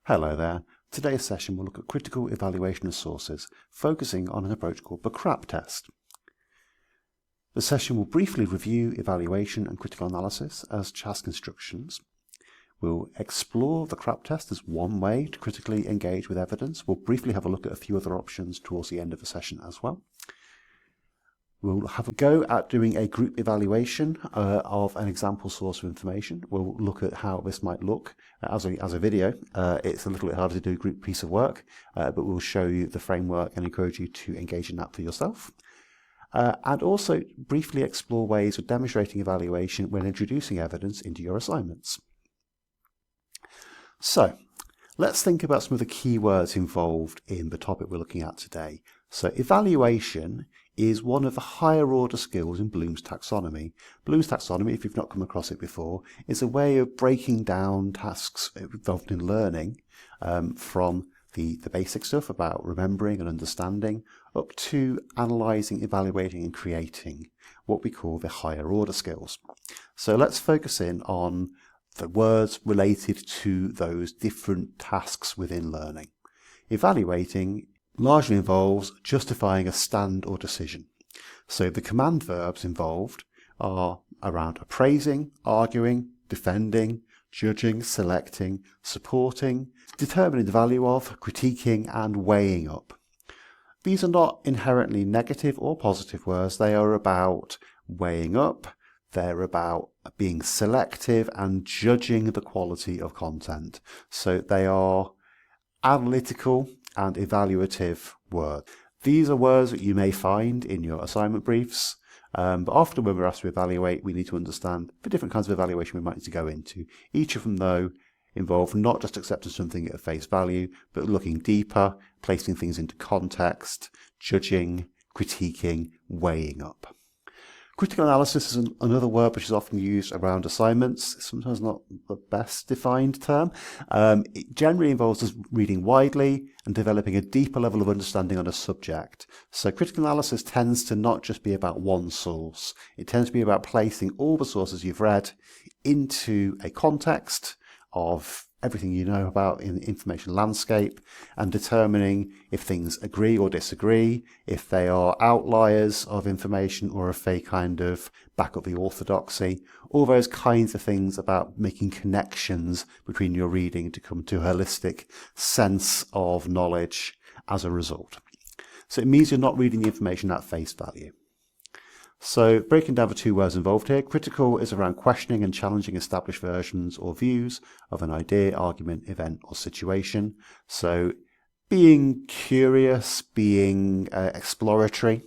Hello there. Today's session will look at critical evaluation of sources, focusing on an approach called the CRAAP test. The session will briefly review evaluation and critical analysis as task instructions. We'll explore the CRAAP test as one way to critically engage with evidence. We'll briefly have a look at a few other options towards the end of the session as well. We'll have a go at doing a group evaluation of an example source of information. We'll look at how this might look as a video. It's a little bit harder to do a group piece of work, but we'll show you the framework and encourage you to engage in that for yourself. And also briefly explore ways of demonstrating evaluation when introducing evidence into your assignments. So, let's think about some of the key words involved in the topic we're looking at today. So, evaluation is one of the higher order skills in Bloom's taxonomy. Bloom's taxonomy, if you've not come across it before, is a way of breaking down tasks involved in learning from the basic stuff about remembering and understanding up to analysing, evaluating and creating what we call the higher order skills. So let's focus in on the words related to those different tasks within learning. Evaluating largely involves justifying a stand or decision. So the command verbs involved are around appraising, arguing, defending, judging, selecting, supporting, determining the value of, critiquing and weighing up. These are not inherently negative or positive words. They are about weighing up, they're about being selective and judging the quality of content. So they are analytical and evaluative words. These are words that you may find in your assignment briefs, but often when we're asked to evaluate, we need to understand the different kinds of evaluation we might need to go into. Each of them, though, involve not just accepting something at face value, but looking deeper, placing things into context, judging, critiquing, weighing up. Critical analysis is another word which is often used around assignments. It's sometimes not the best defined term. It generally involves us reading widely and developing a deeper level of understanding on a subject. So critical analysis tends to not just be about one source. It tends to be about placing all the sources you've read into a context of everything you know about in the information landscape and determining if things agree or disagree, if they are outliers of information or if they kind of back up the orthodoxy, all those kinds of things about making connections between your reading to come to a holistic sense of knowledge as a result. So it means you're not reading the information at face value. So breaking down the two words involved here, critical is around questioning and challenging established versions or views of an idea, argument, event or situation. So being curious, being exploratory.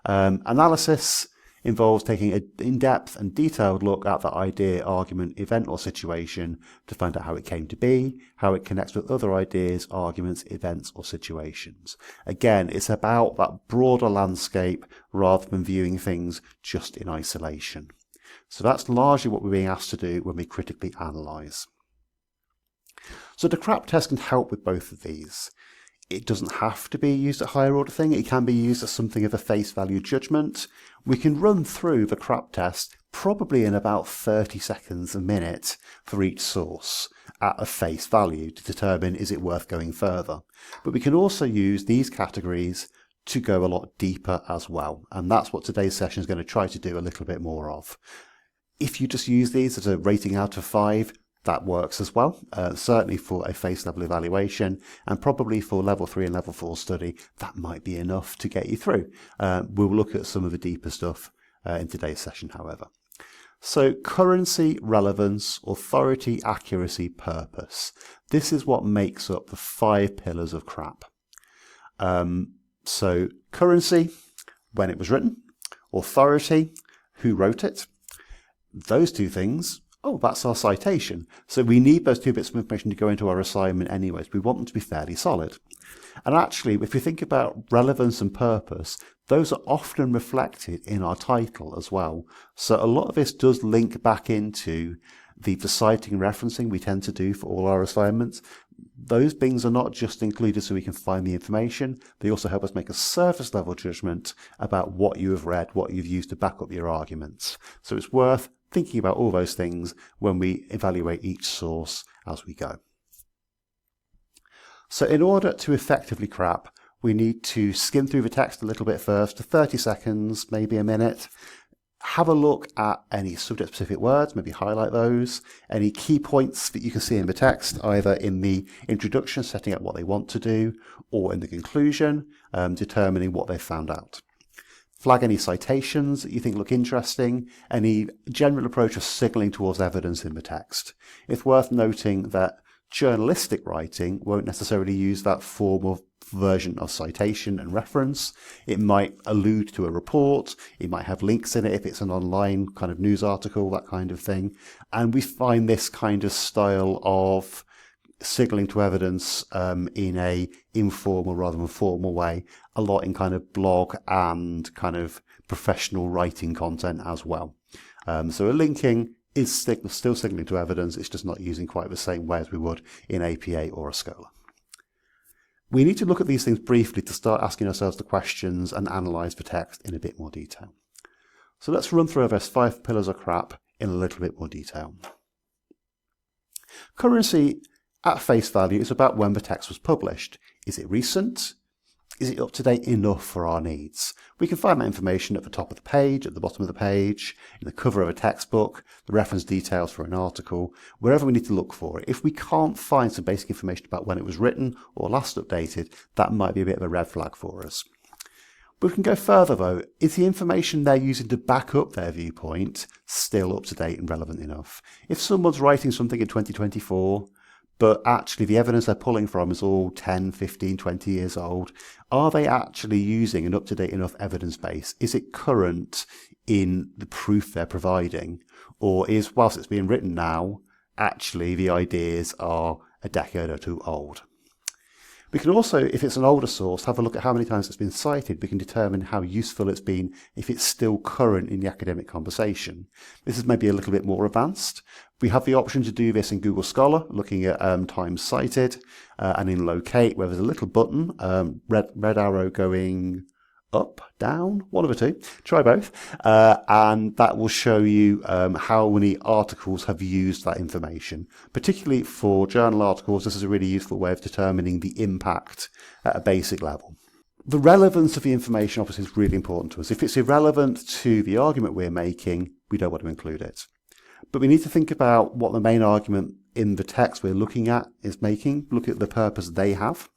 Analysis involves taking an in-depth and detailed look at the idea, argument, event or situation to find out how it came to be, how it connects with other ideas, arguments, events or situations. Again, it's about that broader landscape rather than viewing things just in isolation. So that's largely what we're being asked to do when we critically analyse. So the CRAAP test can help with both of these. It doesn't have to be used at higher order thing. It can be used as something of a face value judgment. We can run through the CRAAP test probably in about 30 seconds a minute for each source at a face value to determine is it worth going further. But we can also use these categories to go a lot deeper as well. And that's what today's session is going to try to do a little bit more of. If you just use these as a rating out of 5, that works as well, certainly for a face level evaluation and probably for level 3 and level 4 study, that might be enough to get you through. We'll look at some of the deeper stuff in today's session, however. So currency, relevance, authority, accuracy, purpose. This is what makes up the 5 pillars of CRAAP. So currency, when it was written, authority, who wrote it, those two things. Oh, that's our citation. So we need those 2 bits of information to go into our assignment anyways. We want them to be fairly solid. And actually, if you think about relevance and purpose, those are often reflected in our title as well. So a lot of this does link back into the citing and referencing we tend to do for all our assignments. Those things are not just included so we can find the information. They also help us make a surface level judgment about what you have read, what you've used to back up your arguments. So it's worth thinking about all those things when we evaluate each source as we go. So in order to effectively CRAAP, we need to skim through the text a little bit first, 30 seconds, maybe a minute. Have a look at any subject-specific words, maybe highlight those, any key points that you can see in the text, either in the introduction, setting out what they want to do, or in the conclusion, determining what they've found out. Flag any citations that you think look interesting, any general approach of signalling towards evidence in the text. It's worth noting that journalistic writing won't necessarily use that form of version of citation and reference. It might allude to a report, it might have links in it if it's an online kind of news article, that kind of thing. And we find this kind of style of signalling to evidence in a informal rather than formal way a lot in kind of blog and kind of professional writing content as well. So a linking is still signaling to evidence, it's just not using quite the same way as we would in APA or a Scholar. We need to look at these things briefly to start asking ourselves the questions and analyse the text in a bit more detail. So let's run through those 5 pillars of CRAAP in a little bit more detail. Currency at face value is about when the text was published. Is it recent? Is it up to date enough for our needs? We can find that information at the top of the page, at the bottom of the page, in the cover of a textbook, the reference details for an article, wherever we need to look for it. If we can't find some basic information about when it was written or last updated, that might be a bit of a red flag for us. We can go further though. Is the information they're using to back up their viewpoint still up to date and relevant enough? If someone's writing something in 2024, but actually the evidence they're pulling from is all 10, 15, 20 years old, are they actually using an up-to-date enough evidence base? Is it current in the proof they're providing? Or is, whilst it's being written now, actually the ideas are a decade or two old? We can also, if it's an older source, have a look at how many times it's been cited. We can determine how useful it's been if it's still current in the academic conversation. This is maybe a little bit more advanced. We have the option to do this in Google Scholar, looking at times cited, and in Locate, where there's a little button, red arrow going up, down, one of the two, try both, and that will show you how many articles have used that information. Particularly for journal articles, this is a really useful way of determining the impact at a basic level. The relevance of the information obviously is really important to us. If it's irrelevant to the argument we're making, we don't want to include it. But we need to think about what the main argument in the text we're looking at is making, look at the purpose they have.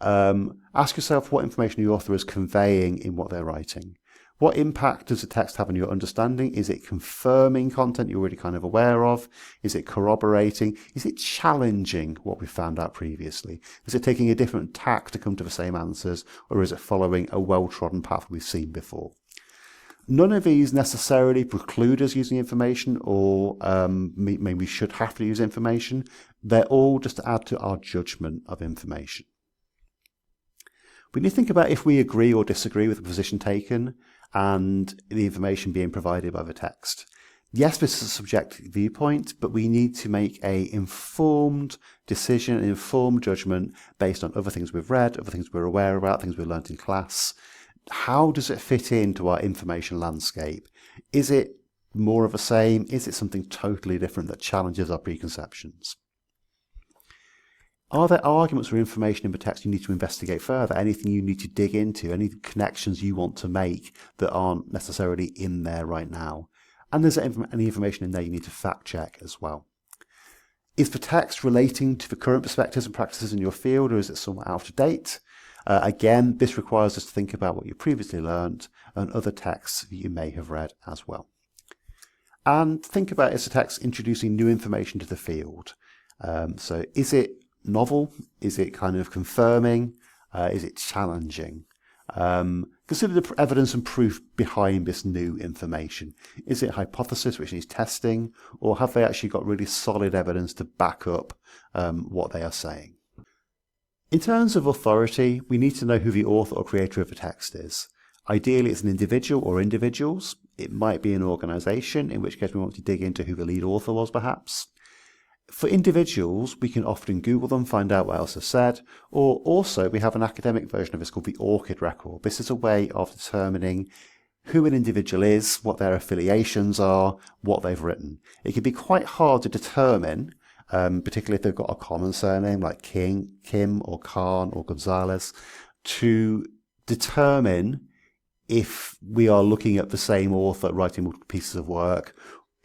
Ask yourself what information the author is conveying in what they're writing. What impact does the text have on your understanding? Is it confirming content you're already kind of aware of? Is it corroborating? Is it challenging what we found out previously? Is it taking a different tack to come to the same answers? Or is it following a well-trodden path we've seen before? None of these necessarily preclude us using information or mean we should have to use information. They're all just to add to our judgment of information. We need to think about if we agree or disagree with the position taken and the information being provided by the text. Yes, this is a subjective viewpoint, but we need to make an informed decision, an informed judgment based on other things we've read, other things we're aware about, things we've learned in class. How does it fit into our information landscape? Is it more of the same? Is it something totally different that challenges our preconceptions? Are there arguments or information in the text you need to investigate further? Anything you need to dig into? Any connections you want to make that aren't necessarily in there right now? And is there any information in there you need to fact check as well? Is the text relating to the current perspectives and practices in your field, or is it somewhat out of date? Again, this requires us to think about what you previously learned and other texts that you may have read as well. And think about, is the text introducing new information to the field? So is it novel? Is it kind of confirming? Is it challenging? Consider the evidence and proof behind this new information. Is it hypothesis which needs testing, or have they actually got really solid evidence to back up what they are saying? In terms of authority, we need to know who the author or creator of the text is. Ideally, it's an individual or individuals. It might be an organisation, in which case we want to dig into who the lead author was, perhaps. For individuals, we can often Google them, find out what else is said, or also we have an academic version of this called the ORCID record. This is a way of determining who an individual is, what their affiliations are, what they've written. It can be quite hard to determine particularly if they've got a common surname like Kim or Khan or Gonzalez, to determine if we are looking at the same author writing multiple pieces of work,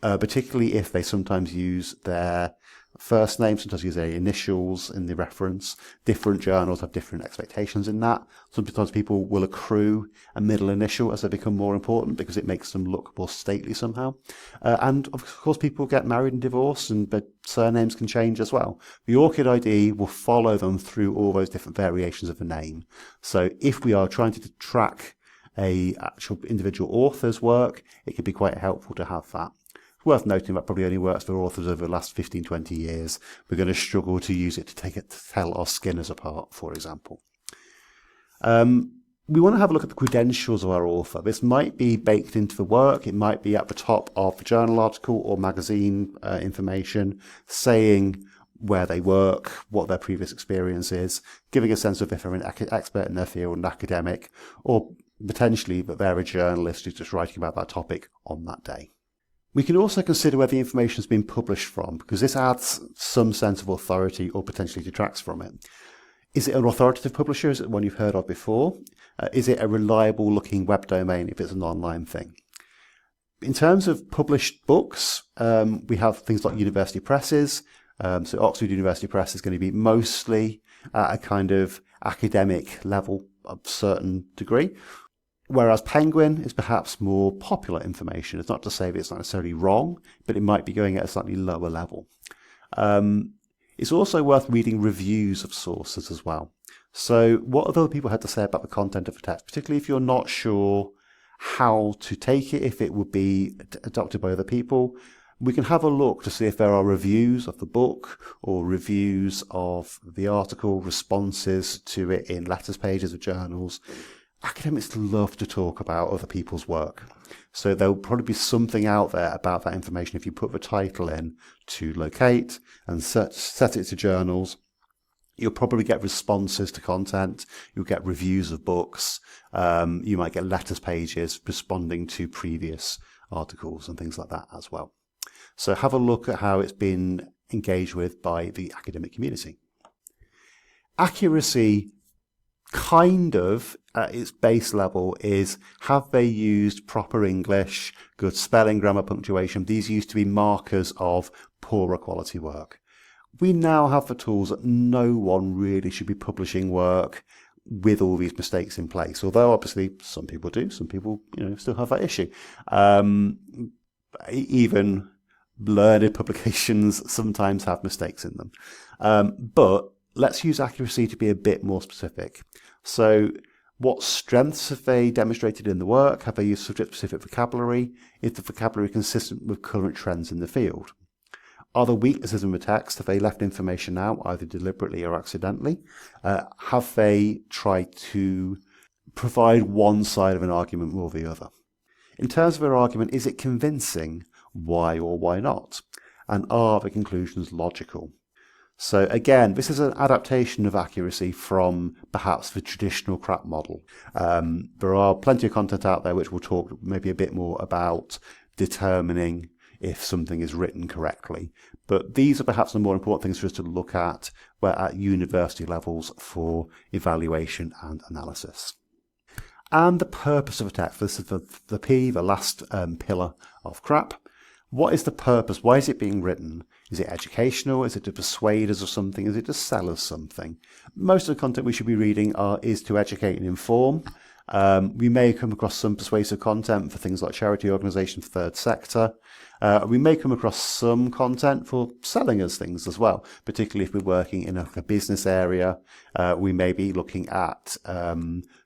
particularly if they sometimes use their first name, sometimes use their initials in the reference. Different journals have different expectations in that. Sometimes people will accrue a middle initial as they become more important because it makes them look more stately somehow. And of course people get married and divorced, and their surnames can change as well. The ORCID ID will follow them through all those different variations of the name. So if we are trying to track a actual individual author's work, it can be quite helpful to have that. It's worth noting that probably only works for authors over the last 15, 20 years. We're going to struggle to use it to tell our Skinners apart, for example. We want to have a look at the credentials of our author. This might be baked into the work. It might be at the top of the journal article or magazine information, saying where they work, what their previous experience is, giving a sense of if they're an expert in their field, an academic, or potentially that they're a journalist who's just writing about that topic on that day. We can also consider where the information has been published from, because this adds some sense of authority or potentially detracts from it. Is it an authoritative publisher? Is it one you've heard of before? Is it a reliable looking web domain if it's an online thing? In terms of published books, we have things like university presses. So Oxford University Press is going to be mostly at a kind of academic level of a certain degree, whereas Penguin is perhaps more popular information. It's not to say that it's not necessarily wrong, but it might be going at a slightly lower level. It's also worth reading reviews of sources as well. So what other people had to say about the content of a text, particularly if you're not sure how to take it, if it would be adopted by other people, we can have a look to see if there are reviews of the book or reviews of the article, responses to it in letters pages of journals. Academics love to talk about other people's work. So there'll probably be something out there about that information if you put the title in to locate and set it to journals. You'll probably get responses to content. You'll get reviews of books. You might get letters pages responding to previous articles and things like that as well. So have a look at how it's been engaged with by the academic community. Accuracy, kind of at its base level, is have they used proper English, good spelling, grammar, punctuation. These used to be markers of poorer quality work. We now have the tools that no one really should be publishing work with all these mistakes in place. Although obviously some people do, some people still have that issue. Even learned publications sometimes have mistakes in them. But let's use accuracy to be a bit more specific. So what strengths have they demonstrated in the work? Have they used subject-specific vocabulary? Is the vocabulary consistent with current trends in the field? Are there weaknesses in the text? Have they left information out, either deliberately or accidentally? Have they tried to provide one side of an argument more than the other? In terms of their argument, is it convincing? Why or why not? And are the conclusions logical? So again, this is an adaptation of accuracy from perhaps the traditional CRAAP model. There are plenty of content out there which will talk maybe a bit more about determining if something is written correctly. But these are perhaps the more important things for us to look at university levels for evaluation and analysis. And the purpose of a text. This is the P, the last pillar of CRAAP. What is the purpose? Why is it being written? Is it educational? Is it to persuade us of something? Is it to sell us something? Most of the content we should be reading is to educate and inform. We may come across some persuasive content for things like charity organisations, third sector. We may come across some content for selling us things as well, particularly if we're working in a business area. We may be looking at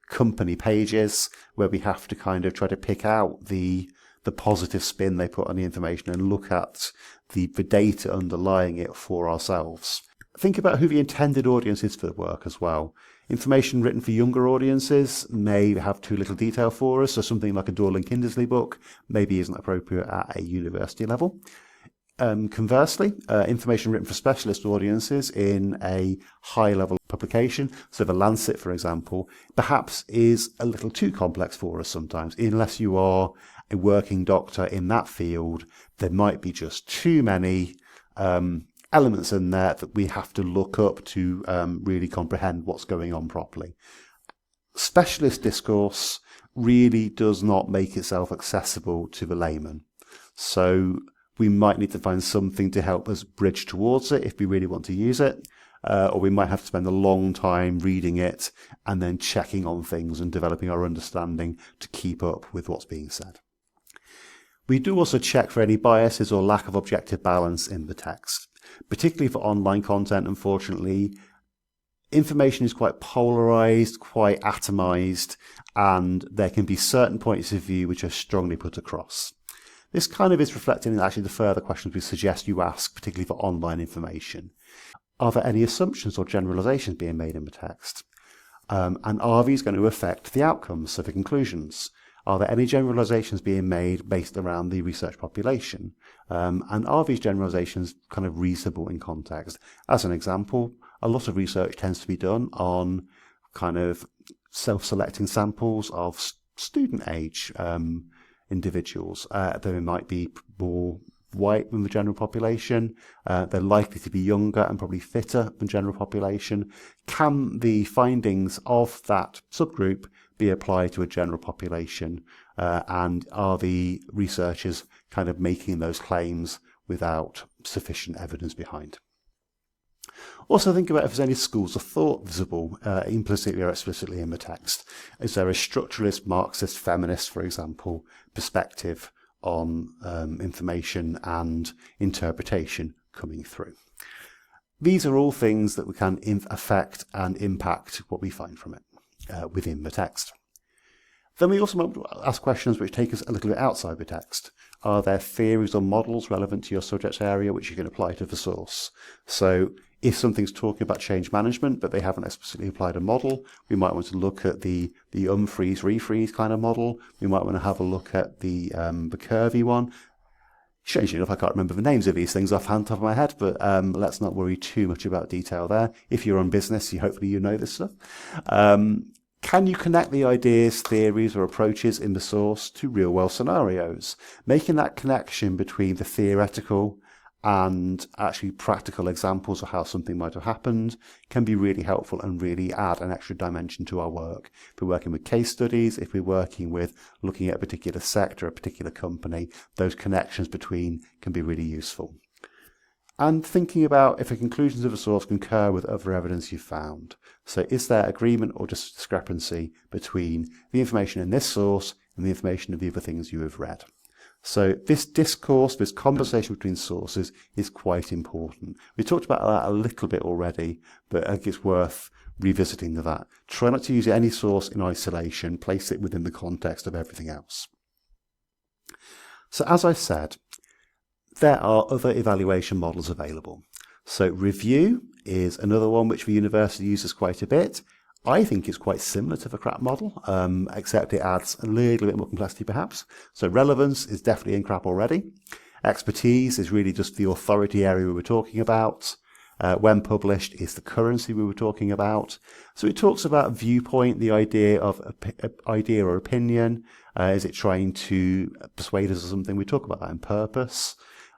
company pages where we have to kind of try to pick out the positive spin they put on the information and look at the data underlying it for ourselves. Think about who the intended audience is for the work as well. Information written for younger audiences may have too little detail for us, so something like a Dorling Kindersley book maybe isn't appropriate at a university level. Conversely, information written for specialist audiences in a high-level publication, so the Lancet, for example, perhaps is a little too complex for us sometimes. Unless you are a working doctor in that field, there might be just too many elements in there that we have to look up to really comprehend what's going on properly. Specialist discourse really does not make itself accessible to the layman. So we might need to find something to help us bridge towards it if we really want to use it. Or we might have to spend a long time reading it and then checking on things and developing our understanding to keep up with what's being said. We do also check for any biases or lack of objective balance in the text. Particularly for online content, unfortunately, information is quite polarized, quite atomized, and there can be certain points of view which are strongly put across. This kind of is reflected in actually the further questions we suggest you ask, particularly for online information. Are there any assumptions or generalizations being made in the text? And are these going to affect the outcomes, so the conclusions? Are there any generalizations being made based around the research population? And are these generalizations kind of reasonable in context? As an example, a lot of research tends to be done on kind of self-selecting samples of student age individuals. They might be more white than the general population. They're likely to be younger and probably fitter than general population. Can the findings of that subgroup be applied to a general population? And are the researchers kind of making those claims without sufficient evidence behind? Also think about if there's any schools of thought visible implicitly or explicitly in the text. Is there a structuralist, Marxist, feminist, for example, perspective on information and interpretation coming through? These are all things that we can affect and impact what we find from it within the text. Then we also might ask questions which take us a little bit outside the text. Are there theories or models relevant to your subject area which you can apply to the source? So if something's talking about change management, but they haven't explicitly applied a model, we might want to look at the unfreeze, refreeze kind of model. We might want to have a look at the curvy one. Strangely enough, I can't remember the names of these things offhand top of my head, but let's not worry too much about detail there. If you're on business, hopefully you know this stuff. Can you connect the ideas, theories, or approaches in the source to real-world scenarios? Making that connection between the theoretical and actually practical examples of how something might have happened can be really helpful and really add an extra dimension to our work. If we're working with case studies, if we're working with looking at a particular sector, a particular company, those connections between can be really useful. And thinking about if the conclusions of a source concur with other evidence you've found. So is there agreement or just discrepancy between the information in this source and the information of the other things you have read? So this discourse, this conversation between sources is quite important. We talked about that a little bit already, but I think it's worth revisiting that. Try not to use any source in isolation, place it within the context of everything else. So as I said, there are other evaluation models available. So review is another one which the university uses quite a bit. I think it's quite similar to the CRAAP model, except it adds a little bit more complexity perhaps. So relevance is definitely in CRAAP already. Expertise is really just the authority area we were talking about. When published is the currency we were talking about. So it talks about viewpoint, the idea of idea or opinion. Is it trying to persuade us of something? We talk about that in purpose.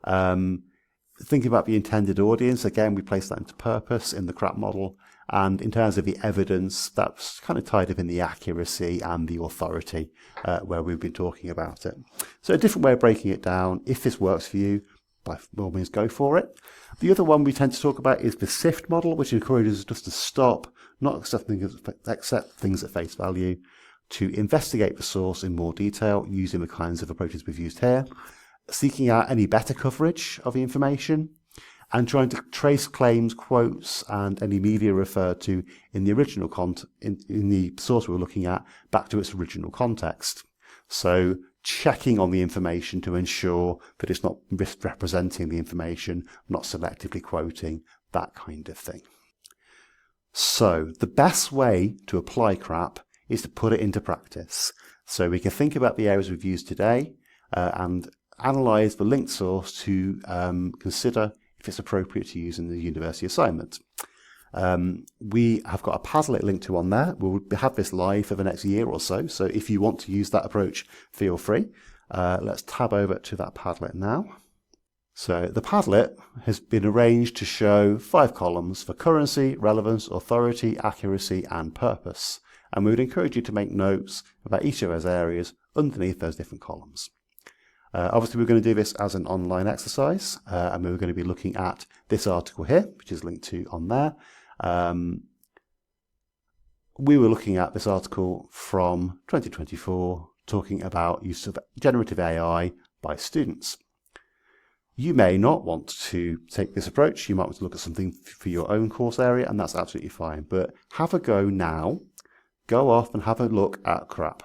Thinking about the intended audience, again, we place that into purpose in the CRAAP model. And in terms of the evidence, that's kind of tied up in the accuracy and the authority where we've been talking about it. So a different way of breaking it down. If this works for you, by all means go for it. The other one we tend to talk about is the SIFT model, which encourages us just to stop, not accept things at face value, to investigate the source in more detail using the kinds of approaches we've used here, seeking out any better coverage of the information, and trying to trace claims, quotes, and any media referred to in the original in the source we were looking at back to its original context. So checking on the information to ensure that it's not misrepresenting the information, not selectively quoting, that kind of thing. So the best way to apply CRAAP is to put it into practice. So we can think about the areas we've used today and analyse the linked source to consider if it's appropriate to use in the university assignment. We have got a Padlet link to on there. We'll have this live for the next year or so. So if you want to use that approach, feel free. Let's tab over to that Padlet now. So the Padlet has been arranged to show 5 columns for currency, relevance, authority, accuracy and purpose. And we would encourage you to make notes about each of those areas underneath those different columns. Obviously we're going to do this as an online exercise, and we're going to be looking at this article here, which is linked to on there. We were looking at this article from 2024, talking about use of generative AI by students. You may not want to take this approach. You might want to look at something for your own course area, and that's absolutely fine. But have a go now. Go off and have a look at CRAAP.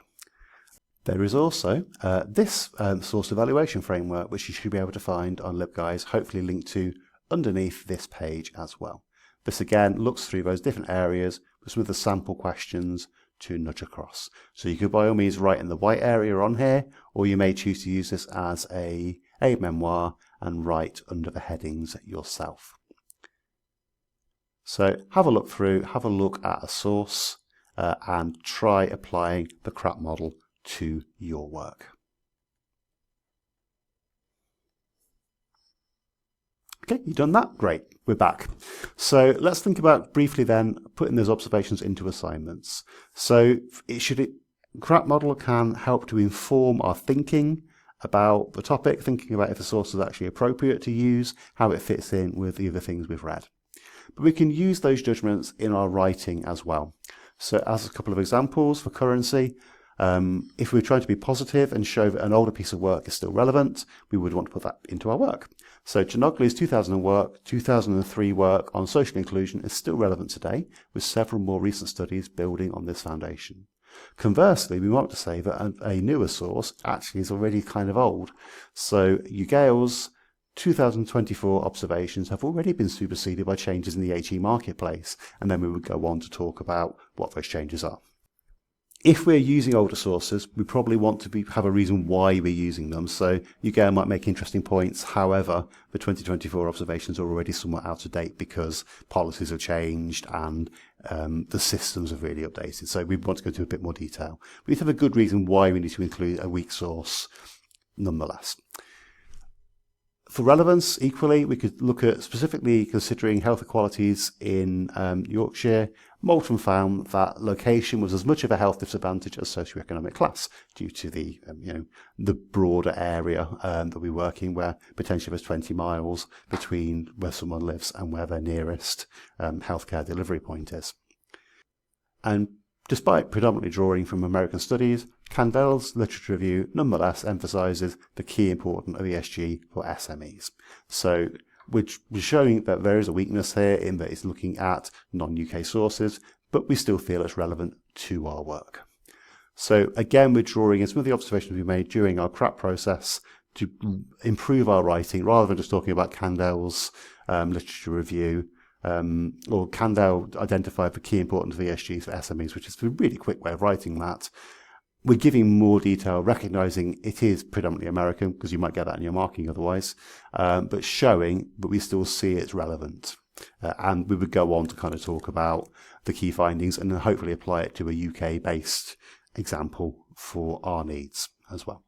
There is also this source evaluation framework, which you should be able to find on LibGuides, hopefully linked to underneath this page as well. This again looks through those different areas with some of the sample questions to nudge across. So you could by all means write in the white area on here, or you may choose to use this as a memoir and write under the headings yourself. So have a look through, have a look at a source and try applying the CRAAP model to your work. Okay, you've done that? Great, we're back. So let's think about briefly then putting those observations into assignments. So CRAAP model can help to inform our thinking about the topic, thinking about if the source is actually appropriate to use, how it fits in with the other things we've read. But we can use those judgments in our writing as well. So as a couple of examples for currency, if we're trying to be positive and show that an older piece of work is still relevant, we would want to put that into our work. So Chinogli's 2003 work on social inclusion is still relevant today, with several more recent studies building on this foundation. Conversely, we might want to say that a newer source actually is already kind of old. So Ugale's 2024 observations have already been superseded by changes in the HE marketplace, and then we would go on to talk about what those changes are. If we're using older sources, we probably want to have a reason why we're using them. So Ugale might make interesting points. However, the 2024 observations are already somewhat out of date because policies have changed and the systems have really updated. So we want to go into a bit more detail. We need to have a good reason why we need to include a weak source nonetheless. For relevance, equally, we could look at specifically considering health inequalities in Yorkshire. Moulton found that location was as much of a health disadvantage as socioeconomic class due to the broader area that we work in, where potentially there's 20 miles between where someone lives and where their nearest healthcare delivery point is. And despite predominantly drawing from American studies, Candel's literature review nonetheless emphasises the key importance of ESG for SMEs. So we're showing that there is a weakness here in that it's looking at non-UK sources, but we still feel it's relevant to our work. So again, we're drawing in some of the observations we made during our CRAAP process to improve our writing, rather than just talking about Candel's literature review. Or Candel identified the key importance of ESGs for SMEs, which is a really quick way of writing that. We're giving more detail, recognising it is predominantly American, because you might get that in your marking otherwise, but showing that we still see it's relevant. And we would go on to kind of talk about the key findings and then hopefully apply it to a UK-based example for our needs as well.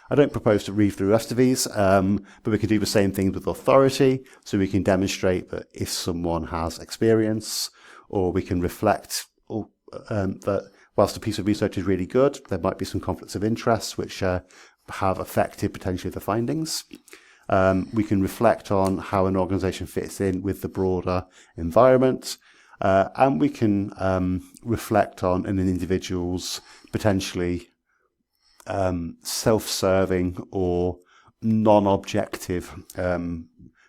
I don't propose to read through the rest of these, but we can do the same things with authority. So we can demonstrate that if someone has experience, or we can reflect that whilst a piece of research is really good, there might be some conflicts of interest which have affected potentially the findings. We can reflect on how an organisation fits in with the broader environment. And we can reflect on an individual's potentially self-serving or non-objective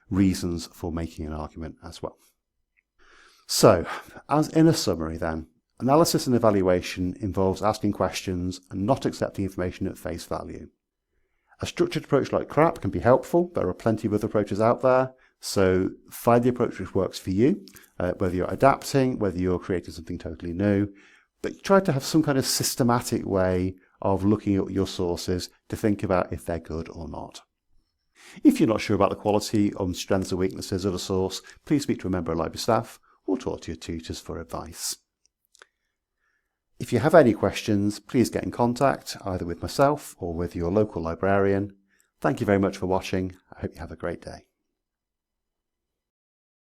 reasons for making an argument as well. So, as in a summary then, analysis and evaluation involves asking questions and not accepting information at face value. A structured approach like CRAAP can be helpful. There are plenty of other approaches out there, so find the approach which works for you, whether you're adapting, whether you're creating something totally new, but try to have some kind of systematic way of looking at your sources to think about if they're good or not. If you're not sure about the quality or strengths or weaknesses of a source, please speak to a member of library staff or talk to your tutors for advice. If you have any questions, please get in contact either with myself or with your local librarian. Thank you very much for watching. I hope you have a great day.